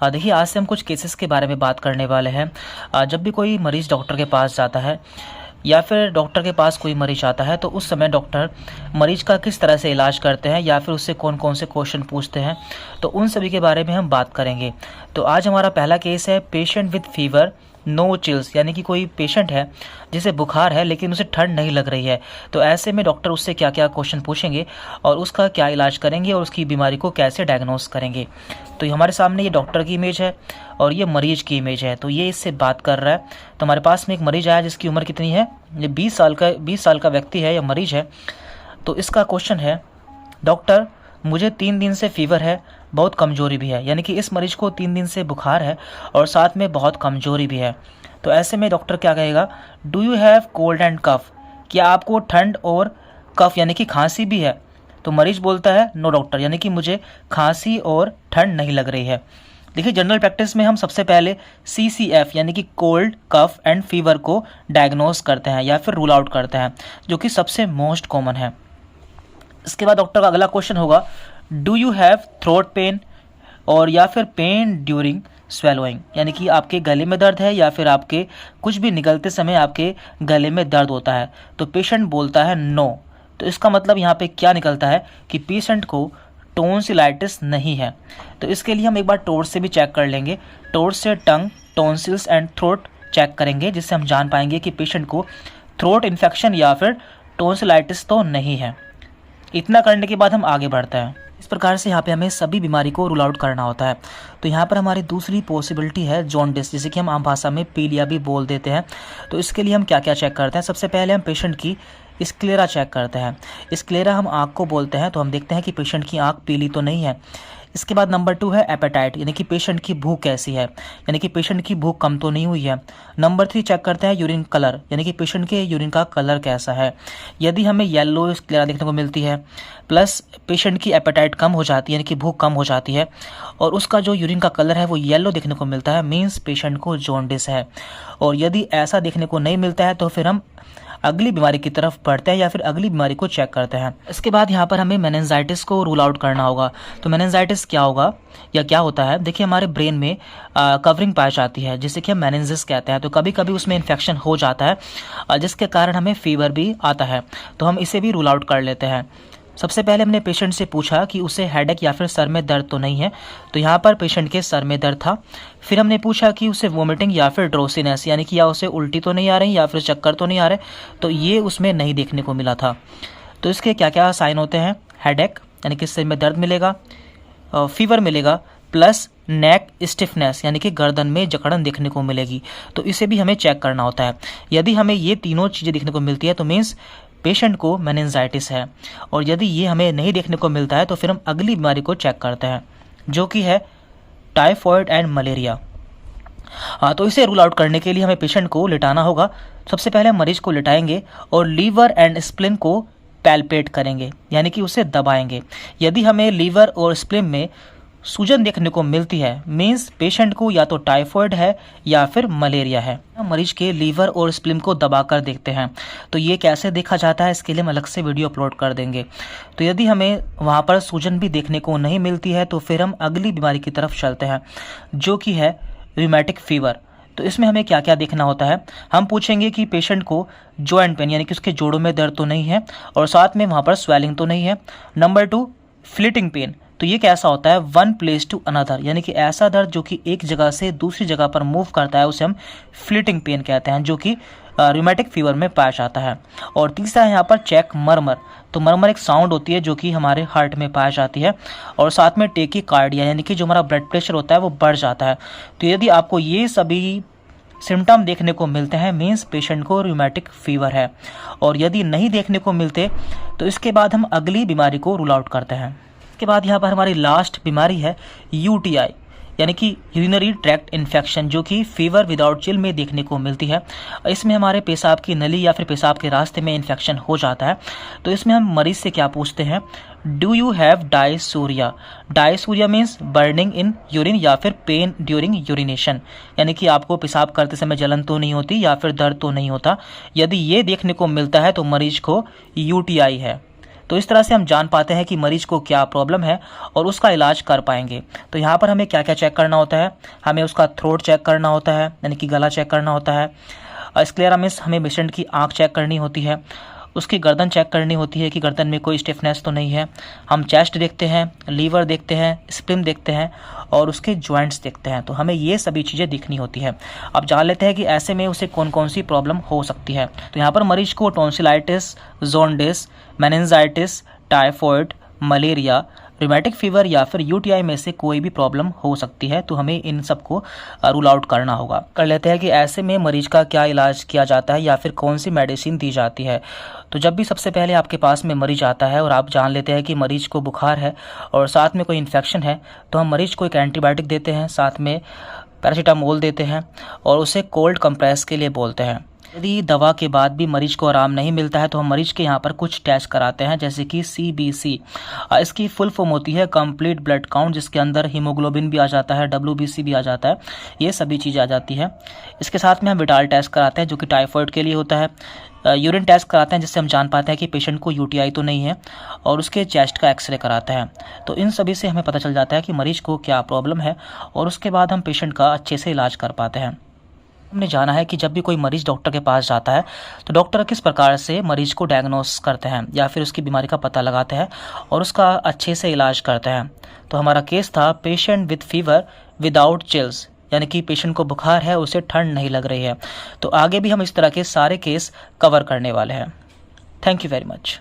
देखिए, आज से हम कुछ केसेस के बारे में बात करने वाले हैं। जब भी कोई मरीज़ डॉक्टर के पास जाता है या फिर डॉक्टर के पास कोई मरीज़ आता है, तो उस समय डॉक्टर मरीज़ का किस तरह से इलाज करते हैं या फिर उससे कौन कौन से क्वेश्चन पूछते हैं, तो उन सभी के बारे में हम बात करेंगे। तो आज हमारा पहला केस है patient with fever no chills, यानी कि कोई पेशेंट है जिसे बुखार है लेकिन उसे ठंड नहीं लग रही है। तो ऐसे में डॉक्टर उससे क्या क्या क्वेश्चन पूछेंगे और उसका क्या इलाज करेंगे और उसकी बीमारी को कैसे डायग्नोस करेंगे। तो हमारे सामने ये डॉक्टर की इमेज है और ये मरीज की इमेज है। तो ये इससे बात कर रहा है। तो हमारे पास में एक मरीज आया जिसकी उम्र कितनी है, ये 20 साल का व्यक्ति है या मरीज है। तो इसका क्वेश्चन है, डॉक्टर मुझे 3 दिन से फीवर है, बहुत कमजोरी भी है। यानी कि इस मरीज को 3 दिन से बुखार है और साथ में बहुत कमजोरी भी है। तो ऐसे में डॉक्टर क्या कहेगा, do you have cold and cough, क्या आपको ठंड और कफ यानी कि खांसी भी है। तो मरीज बोलता है नो डॉक्टर, यानी कि मुझे खांसी और ठंड नहीं लग रही है। देखिए, जनरल प्रैक्टिस में हम सबसे पहले CCF यानी कि कोल्ड कफ एंड फीवर को डायग्नोस करते हैं या फिर रूल आउट करते हैं, जो कि सबसे मोस्ट कॉमन है। इसके बाद डॉक्टर का अगला क्वेश्चन होगा, do you have throat pen और या फिर पेन ड्यूरिंग स्वेलोइंग, यानी कि आपके गले में दर्द है या फिर आपके कुछ भी निगलते समय आपके गले में दर्द होता है। तो पेशेंट बोलता है नो। तो इसका मतलब यहाँ पे क्या निकलता है कि पेशेंट को टोंसिलाइटिस नहीं है। तो इसके लिए हम एक बार टोर्स से भी चेक कर लेंगे। टोर्स से टंग, टोंसिल्स एंड थ्रोट चेक करेंगे, जिससे हम जान पाएंगे कि पेशेंट को थ्रोट इन्फेक्शन या फिर टोंसिलाइटिस तो नहीं है। इतना करने के बाद हम आगे बढ़ते हैं। इस प्रकार से यहाँ पे हमें सभी बीमारी को रूल आउट करना होता है। तो यहाँ पर हमारी दूसरी पॉसिबिलिटी है जॉन्डिस, जिसे कि हम आम भाषा में पीलिया भी बोल देते हैं। तो इसके लिए हम क्या क्या चेक करते हैं, सबसे पहले हम पेशेंट की स्क्लेरा चेक करते हैं। स्क्लेरा हम आँख को बोलते हैं। तो हम देखते हैं कि पेशेंट की आँख पीली तो नहीं है। इसके बाद नंबर 2 है एपेटाइट, यानी कि पेशेंट की भूख कैसी है, यानी कि पेशेंट की भूख कम तो नहीं हुई है। नंबर 3 चेक करते हैं यूरिन कलर, यानी कि पेशेंट के यूरिन का कलर कैसा है। यदि हमें येलो स्क्लेरा देखने को मिलती है प्लस पेशेंट की एपेटाइट कम हो जाती है, यानी कि भूख कम हो जाती है, और उसका जो यूरिन का कलर है वो येलो देखने को मिलता है, मीन्स पेशेंट को जॉन्डिस है। और यदि ऐसा देखने को नहीं मिलता है तो फिर हम अगली बीमारी की तरफ बढ़ते हैं या फिर अगली बीमारी को चेक करते हैं। इसके बाद यहाँ पर हमें मेनिंजाइटिस को रूल आउट करना होगा। तो मेनिंजाइटिस क्या होगा या क्या होता है, देखिए हमारे ब्रेन में कवरिंग पाई जाती है जिसे कि हम मेनिंजिस कहते हैं। तो कभी कभी उसमें इन्फेक्शन हो जाता है जिसके कारण हमें फीवर भी आता है। तो हम इसे भी रूल आउट कर लेते हैं। सबसे पहले हमने पेशेंट से पूछा कि उसे हेडेक या फिर सर में दर्द तो नहीं है। तो यहाँ पर पेशेंट के सर में दर्द था। फिर हमने पूछा कि उसे वोमिटिंग या फिर ड्रोसिनेस, यानी कि या उसे उल्टी तो नहीं आ रही या फिर चक्कर तो नहीं आ रहे, तो ये उसमें नहीं देखने को मिला था। तो इसके क्या क्या साइन होते हैं, हेडेक यानी कि सिर में दर्द मिलेगा, फीवर मिलेगा, प्लस नेक स्टिफनेस यानी कि गर्दन में जकड़न देखने को मिलेगी। तो इसे भी हमें चेक करना होता है। यदि हमें ये तीनों चीज़ें देखने को मिलती है तो मीन्स पेशेंट को मेनिंजाइटिस है। और यदि ये हमें नहीं देखने को मिलता है तो फिर हम अगली बीमारी को चेक करते हैं, जो कि है टाइफॉइड एंड मलेरिया। तो इसे रूल आउट करने के लिए हमें पेशेंट को लिटाना होगा। सबसे पहले हम मरीज को लिटाएंगे और लीवर एंड स्प्लिन को पैल्पेट करेंगे, यानी कि उसे दबाएंगे। यदि हमें लीवर और स्प्लिन में सूजन देखने को मिलती है, मीन्स पेशेंट को या तो टाइफॉइड है या फिर मलेरिया है। मरीज के लीवर और स्प्लिन को दबाकर देखते हैं। तो ये कैसे देखा जाता है, इसके लिए हम अलग से वीडियो अपलोड कर देंगे। तो यदि हमें वहाँ पर सूजन भी देखने को नहीं मिलती है तो फिर हम अगली बीमारी की तरफ चलते हैं, जो कि है रूमेटिक फीवर। तो इसमें हमें क्या क्या देखना होता है, हम पूछेंगे कि पेशेंट को जॉइंट पेन यानी कि उसके जोड़ों में दर्द तो नहीं है और साथ में वहाँ पर स्वेलिंग तो नहीं है। Number 2 flitting pain. तो ये कैसा होता है, वन प्लेस टू अनदर, यानी कि ऐसा दर्द जो कि एक जगह से दूसरी जगह पर मूव करता है, उसे हम फ्लिटिंग पेन कहते हैं, जो कि रूमेटिक फीवर में पाया जाता है। और तीसरा है यहाँ पर चेक मरमर। तो मरमर एक साउंड होती है जो कि हमारे हार्ट में पाई जाती है। और साथ में टेकीकार्डिया यानी कि जो हमारा ब्लड प्रेशर होता है वो बढ़ जाता है। तो यदि आपको ये सभी सिम्टम देखने को मिलते हैं, मीन्स पेशेंट को रूमेटिक फीवर है। और यदि नहीं देखने को मिलते तो इसके बाद हम अगली बीमारी को रूल आउट करते हैं। इसके बाद यहाँ पर हमारी लास्ट बीमारी है UTI, यानी कि यूरिनरी ट्रैक्ट इन्फेक्शन, जो कि फीवर विदाउट चिल में देखने को मिलती है। इसमें हमारे पेशाब की नली या फिर पेशाब के रास्ते में इन्फेक्शन हो जाता है। तो इसमें हम मरीज से क्या पूछते हैं, do you have dysuria. Dysuria means burning in urine या फिर पेन ड्यूरिंग यूरिनेशन, यानी कि आपको पेशाब करते समय जलन तो नहीं होती या फिर दर्द तो नहीं होता। यदि ये देखने को मिलता है तो मरीज को UTI है। तो इस तरह से हम जान पाते हैं कि मरीज को क्या प्रॉब्लम है और उसका इलाज कर पाएंगे। तो यहाँ पर हमें क्या क्या चेक करना होता है, हमें उसका थ्रोट चेक करना होता है, यानी कि गला चेक करना होता है। स्क्लेरा मीन्स हमें पेशेंट की आँख चेक करनी होती है, उसकी गर्दन चेक करनी होती है कि गर्दन में कोई स्टिफनेस तो नहीं है। हम चेस्ट देखते हैं, लीवर देखते हैं, स्प्लीन देखते हैं और उसके जॉइंट्स देखते हैं। तो हमें ये सभी चीज़ें दिखनी होती है। अब जान लेते हैं कि ऐसे में उसे कौन कौन सी प्रॉब्लम हो सकती है। तो यहाँ पर मरीज को tonsillitis, jaundice, meningitis, typhoid, malaria, rheumatic fever या फिर यूटीआई में से कोई भी प्रॉब्लम हो सकती है। तो हमें इन सब को रूल आउट करना होगा। कर लेते हैं कि ऐसे में मरीज का क्या इलाज किया जाता है या फिर कौन सी मेडिसिन दी जाती है। तो जब भी सबसे पहले आपके पास में मरीज आता है और आप जान लेते हैं कि मरीज को बुखार है और साथ में कोई इन्फेक्शन है, तो हम मरीज को एक एंटीबायोटिक देते हैं, साथ में पैरासीटामोल देते हैं और उसे कोल्ड कंप्रेस के लिए बोलते हैं। यदि दवा के बाद भी मरीज को आराम नहीं मिलता है तो हम मरीज के यहाँ पर कुछ टेस्ट कराते हैं, जैसे कि CBC। इसकी फुल फॉर्म होती है कंप्लीट ब्लड काउंट, जिसके अंदर हीमोग्लोबिन भी आ जाता है, WBC भी आ जाता है, ये सभी चीज़ें आ जाती है। इसके साथ में हम विटाल टेस्ट कराते हैं जो कि टाइफॉइड के लिए होता है। यूरिन टेस्ट कराते हैं जिससे हम जान पाते हैं कि पेशेंट को UTI तो नहीं है, और उसके चेस्ट का एक्सरे कराते हैं। तो इन सभी से हमें पता चल जाता है कि मरीज को क्या प्रॉब्लम है और उसके बाद हम पेशेंट का अच्छे से इलाज कर पाते हैं। हमने जाना है कि जब भी कोई मरीज डॉक्टर के पास जाता है तो डॉक्टर किस प्रकार से मरीज को डायग्नोस करते हैं या फिर उसकी बीमारी का पता लगाते हैं और उसका अच्छे से इलाज करते हैं। तो हमारा केस था patient with fever without chills, यानी कि पेशेंट को बुखार है, उसे ठंड नहीं लग रही है। तो आगे भी हम इस तरह के सारे केस कवर करने वाले हैं। Thank you very much.